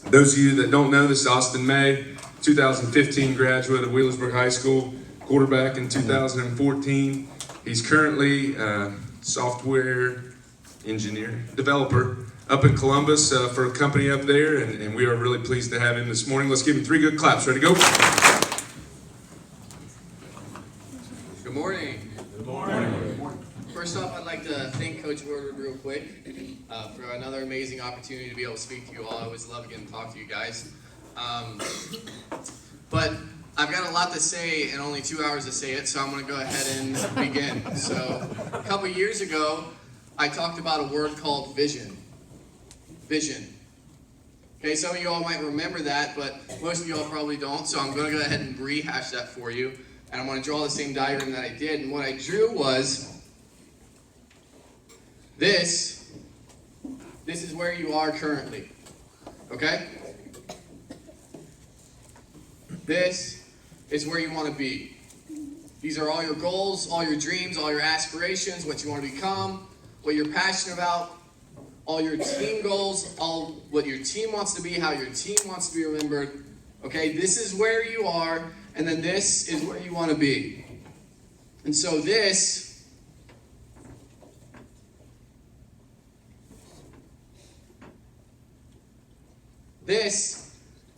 Those of you that don't know, this is Austin May, 2015 graduate of Wheelersburg High School, quarterback in 2014. He's currently a software engineer, developer up in Columbus for a company up there, and we are really pleased to have him this morning. Let's give him 3 good claps. Ready to go? Good morning. Good morning. First off, I'd like to thank Coach Woodward real quick for another amazing opportunity to be able to speak to you all. I always love getting to talk to you guys. But I've got a lot to say and only 2 hours to say it, so I'm going to go ahead and begin. So a couple years ago, I talked about a word called vision. Vision. Okay, some of you all might remember that, but most of you all probably don't, so I'm going to go ahead and rehash that for you. And I'm going to draw the same diagram that I did. And what I drew was this is where you are currently, okay? This is where you want to be. These are all your goals, all your dreams, all your aspirations, what you want to become, what you're passionate about, all your team goals, all what your team wants to be, how your team wants to be remembered, okay? This is where you are, and then this is where you want to be. And so this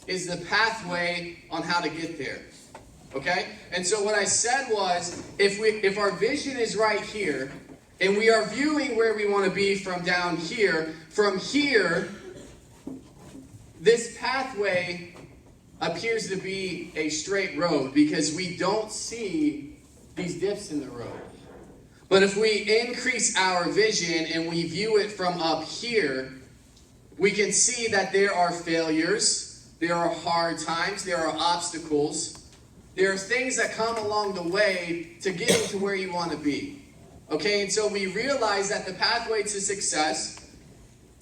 is the pathway on how to get there. Okay? And so what I said was, if our vision is right here, and we are viewing where we want to be from down here, from here, this pathway appears to be a straight road because we don't see these dips in the road. But if we increase our vision and we view it from up here, we can see that there are failures, there are hard times, there are obstacles, there are things that come along the way to getting to where you want to be. Okay, and so we realize that the pathway to success,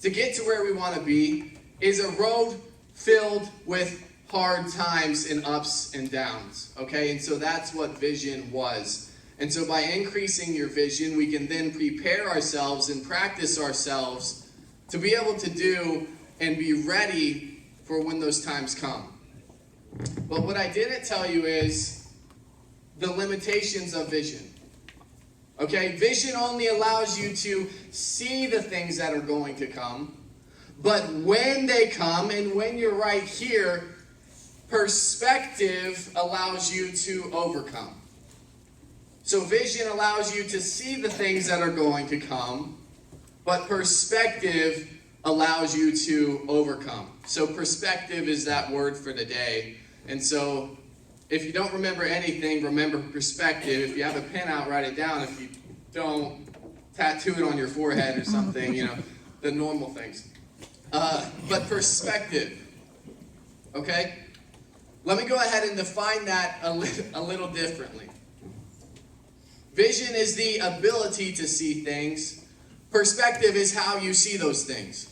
to get to where we want to be, is a road filled with hard times and ups and downs. Okay, and so that's what vision was. And so by increasing your vision, we can then prepare ourselves and practice ourselves to be able to do and be ready for when those times come. But what I didn't tell you is the limitations of vision. Okay, vision only allows you to see the things that are going to come, but when they come and when you're right here, perspective allows you to overcome. So vision allows you to see the things that are going to come, but perspective allows you to overcome. So perspective is that word for today. And so if you don't remember anything, remember perspective. If you have a pen out, write it down. If you don't, tattoo it on your forehead or something, the normal things. But perspective, okay? Let me go ahead and define that a little differently. Vision is the ability to see things. Perspective is how you see those things.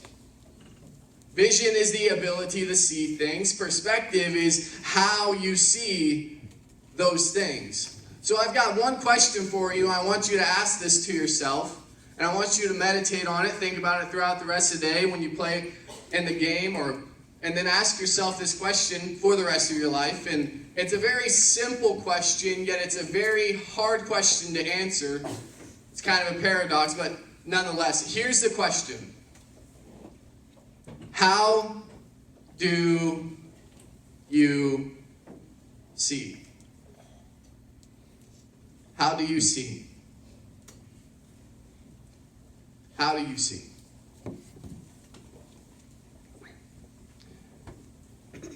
Vision is the ability to see things. Perspective is how you see those things. So I've got one question for you. I want you to ask this to yourself. And I want you to meditate on it. Think about it throughout the rest of the day when you play in the game. And then ask yourself this question for the rest of your life. And it's a very simple question, yet it's a very hard question to answer. It's kind of a paradox, but nonetheless, here's the question. How do you see? How do you see? How do you see?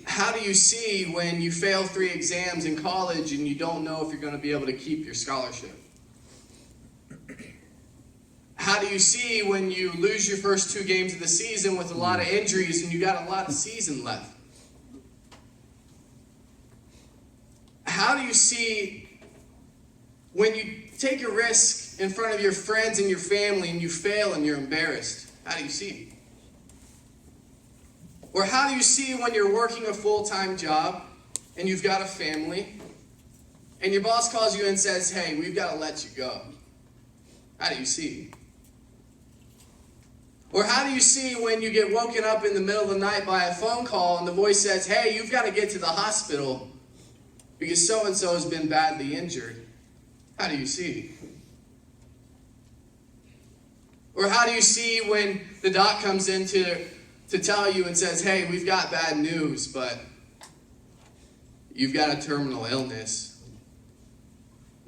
How do you see when you fail 3 exams in college and you don't know if you're going to be able to keep your scholarship? How do you see when you lose your first 2 games of the season with a lot of injuries and you got a lot of season left? How do you see when you take a risk in front of your friends and your family and you fail and you're embarrassed? How do you see? Or how do you see when you're working a full-time job and you've got a family and your boss calls you and says, hey, we've got to let you go? How do you see? Or how do you see when you get woken up in the middle of the night by a phone call and the voice says, hey, you've got to get to the hospital because so-and-so has been badly injured? How do you see? Or how do you see when the doc comes in to tell you and says, hey, we've got bad news, but you've got a terminal illness?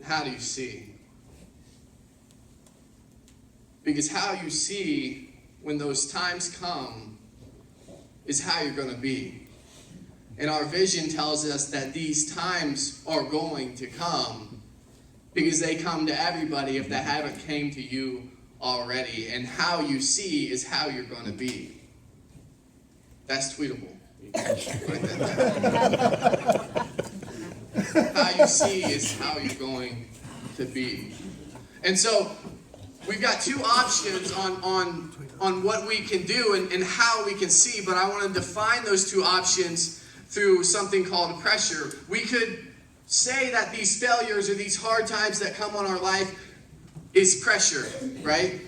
How do you see? Because how you see when those times come is how you're going to be. And our vision tells us that these times are going to come because they come to everybody if they haven't came to you already. And how you see is how you're going to be. That's tweetable. Write that down. How you see is how you're going to be. And so we've got two options on what we can do and how we can see, but I want to define those two options through something called pressure. We could say that these failures or these hard times that come on our life is pressure, right?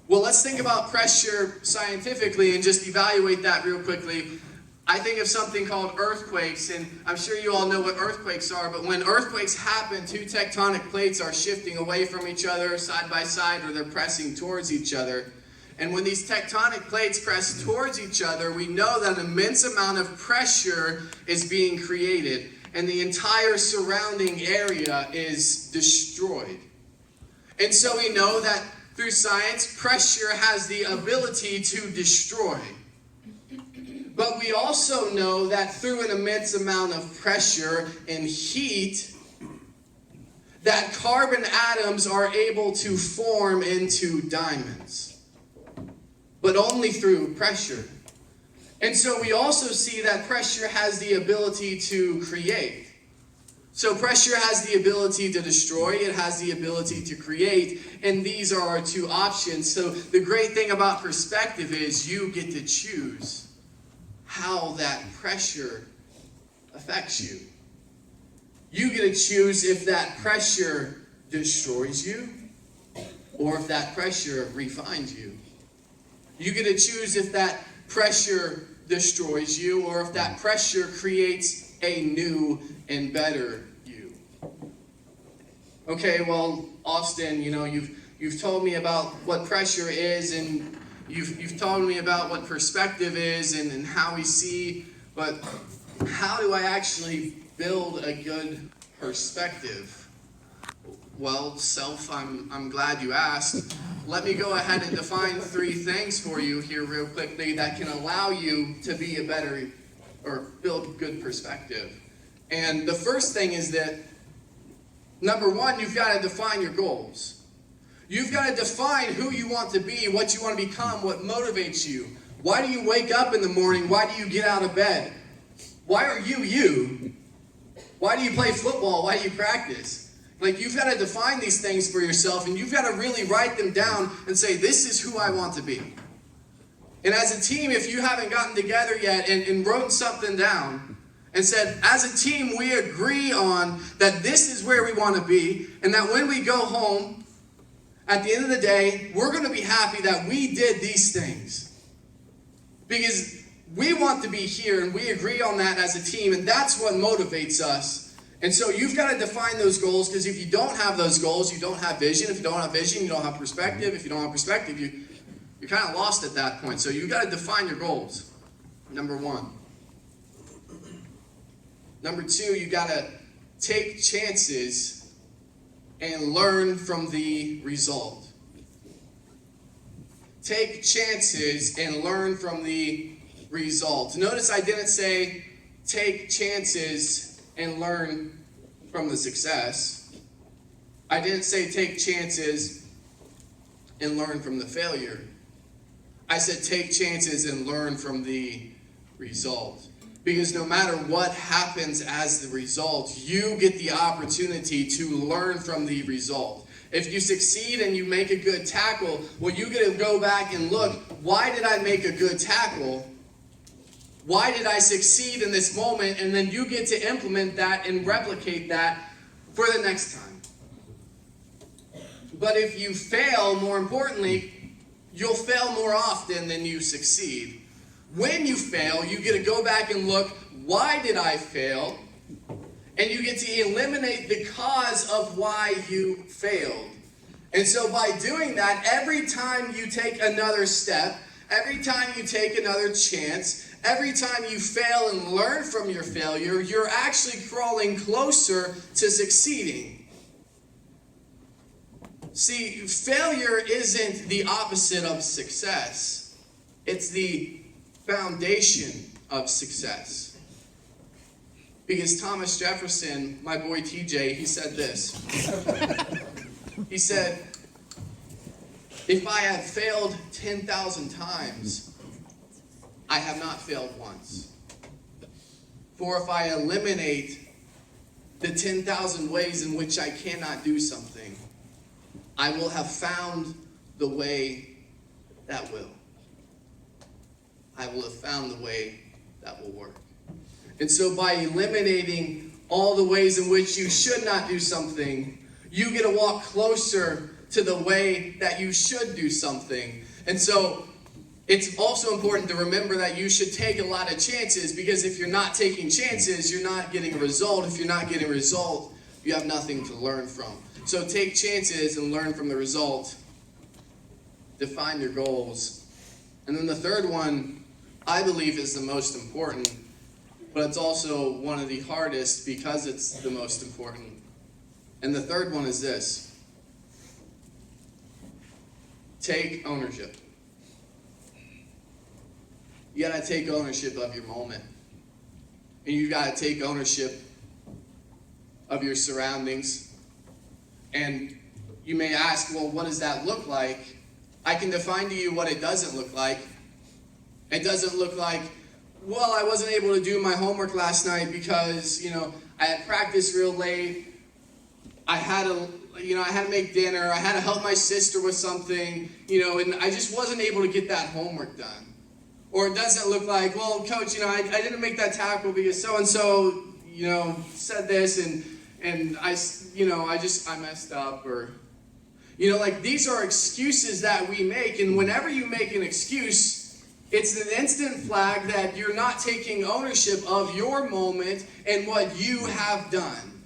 Well, let's think about pressure scientifically and just evaluate that real quickly. I think of something called earthquakes, and I'm sure you all know what earthquakes are, but when earthquakes happen, two tectonic plates are shifting away from each other side by side, or they're pressing towards each other. And when these tectonic plates press towards each other, we know that an immense amount of pressure is being created, and the entire surrounding area is destroyed. And so we know that through science, pressure has the ability to destroy. But we also know that through an immense amount of pressure and heat, that carbon atoms are able to form into diamonds. But only through pressure. And so we also see that pressure has the ability to create. So pressure has the ability to destroy, it has the ability to create, and these are our two options. So the great thing about perspective is you get to choose how that pressure affects you. You get to choose if that pressure destroys you or if that pressure refines you. You get to choose if that pressure destroys you or if that pressure creates a new and better you. Okay, well, Austin, you've told me about what pressure is, and You've told me about what perspective is and how we see, but how do I actually build a good perspective? Well, I'm glad you asked. Let me go ahead and define 3 things for you here real quickly that can allow you to be a better or build good perspective. And the first thing is that, number 1, you've got to define your goals. You've got to define who you want to be, what you want to become, what motivates you. Why do you wake up in the morning? Why do you get out of bed? Why are you you? Why do you play football? Why do you practice? You've got to define these things for yourself, and you've got to really write them down and say, this is who I want to be. And as a team, if you haven't gotten together yet and wrote something down and said, as a team, we agree on that this is where we want to be, and that when we go home, at the end of the day, we're going to be happy that we did these things. Because we want to be here and we agree on that as a team, and that's what motivates us. And so you've got to define those goals, because if you don't have those goals, you don't have vision. If you don't have vision, you don't have perspective. If you don't have perspective, you're kind of lost at that point. So you've got to define your goals, number 1. Number 2, you've got to take chances and learn from the result. Take chances and learn from the result. Notice I didn't say take chances and learn from the success. I didn't say take chances and learn from the failure. I said take chances and learn from the result. Because no matter what happens as the result, you get the opportunity to learn from the result. If you succeed and you make a good tackle, well, you get to go back and look, why did I make a good tackle? Why did I succeed in this moment? And then you get to implement that and replicate that for the next time. But if you fail, more importantly, you'll fail more often than you succeed. When you fail, you get to go back and look, why did I fail? And you get to eliminate the cause of why you failed. And so by doing that, every time you take another step, every time you take another chance, every time you fail and learn from your failure, you're actually crawling closer to succeeding. See, failure isn't the opposite of success. It's the foundation of success. Because Thomas Jefferson, my boy TJ, he said this. He said, if I have failed 10,000 times, I have not failed once. For if I eliminate the 10,000 ways in which I cannot do something, I will have found the way that will. I will have found the way that will work. And so by eliminating all the ways in which you should not do something, you get to walk closer to the way that you should do something. And so it's also important to remember that you should take a lot of chances, because if you're not taking chances, you're not getting a result. If you're not getting a result, you have nothing to learn from. So take chances and learn from the result. Define your goals. And then the third one, I believe, is the most important, but it's also one of the hardest because it's the most important. And the third one is this: take ownership. You gotta take ownership of your moment. And you gotta take ownership of your surroundings. And you may ask, well, what does that look like? I can define to you what it doesn't look like. It doesn't look like, well, I wasn't able to do my homework last night because, I had practice real late. I had to make dinner. I had to help my sister with something, and I just wasn't able to get that homework done. Or it doesn't look like, well, coach, I didn't make that tackle because so-and-so, said this, and I messed up, or, these are excuses that we make. And whenever you make an excuse, it's an instant flag that you're not taking ownership of your moment and what you have done.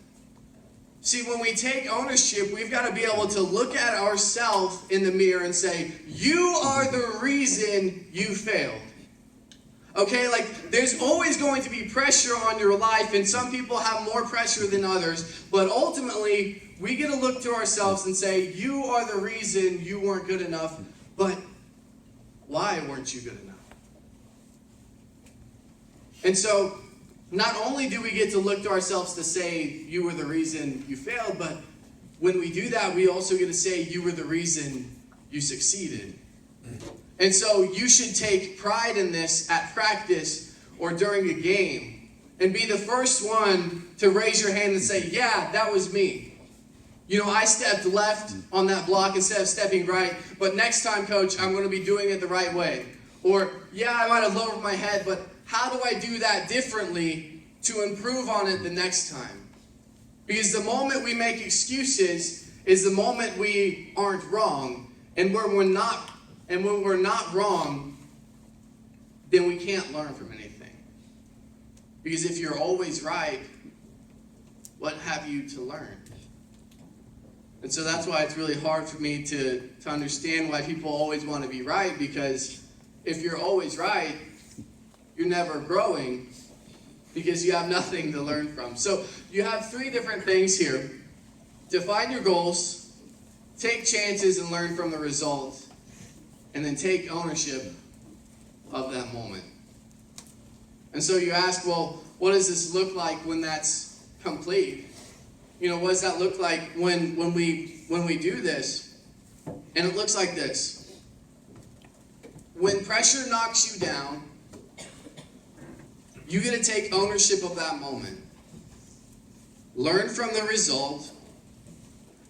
See, when we take ownership, we've got to be able to look at ourselves in the mirror and say, you are the reason you failed. Okay, there's always going to be pressure on your life, and some people have more pressure than others, but ultimately, we get to look to ourselves and say, you are the reason you weren't good enough, but why weren't you good enough? And so, not only do we get to look to ourselves to say, you were the reason you failed, but when we do that, we also get to say, you were the reason you succeeded. And so, you should take pride in this at practice or during a game, and be the first one to raise your hand and say, yeah, that was me. I stepped left on that block instead of stepping right, but next time, coach, I'm going to be doing it the right way. Or, yeah, I might have lowered my head, but how do I do that differently to improve on it the next time? Because the moment we make excuses is the moment we aren't wrong. And when we're not wrong, then we can't learn from anything. Because if you're always right, what have you to learn? And so that's why it's really hard for me to understand why people always want to be right, because if you're always right, you're never growing because you have nothing to learn from. So you have three different things here. Define your goals, take chances and learn from the result, and then take ownership of that moment. And so you ask, well, what does this look like when that's complete? What does that look like when we do this? And it looks like this. When pressure knocks you down, you get to take ownership of that moment. Learn from the result.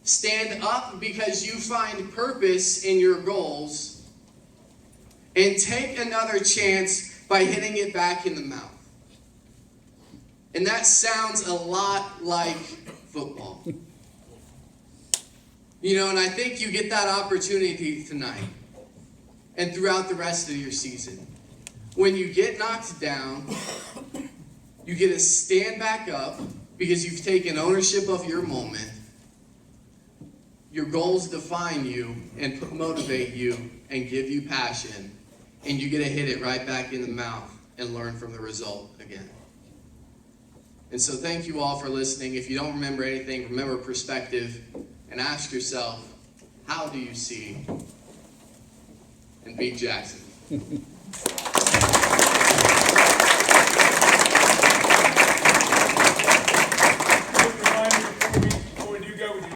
Stand up because you find purpose in your goals. And take another chance by hitting it back in the mouth. And that sounds a lot like football. And I think you get that opportunity tonight. and throughout the rest of your season. When you get knocked down, you get to stand back up because you've taken ownership of your moment. Your goals define you and motivate you and give you passion. And you get to hit it right back in the mouth and learn from the result again. And so thank you all for listening. If you don't remember anything, remember perspective and ask yourself, how do you see and beat Jackson?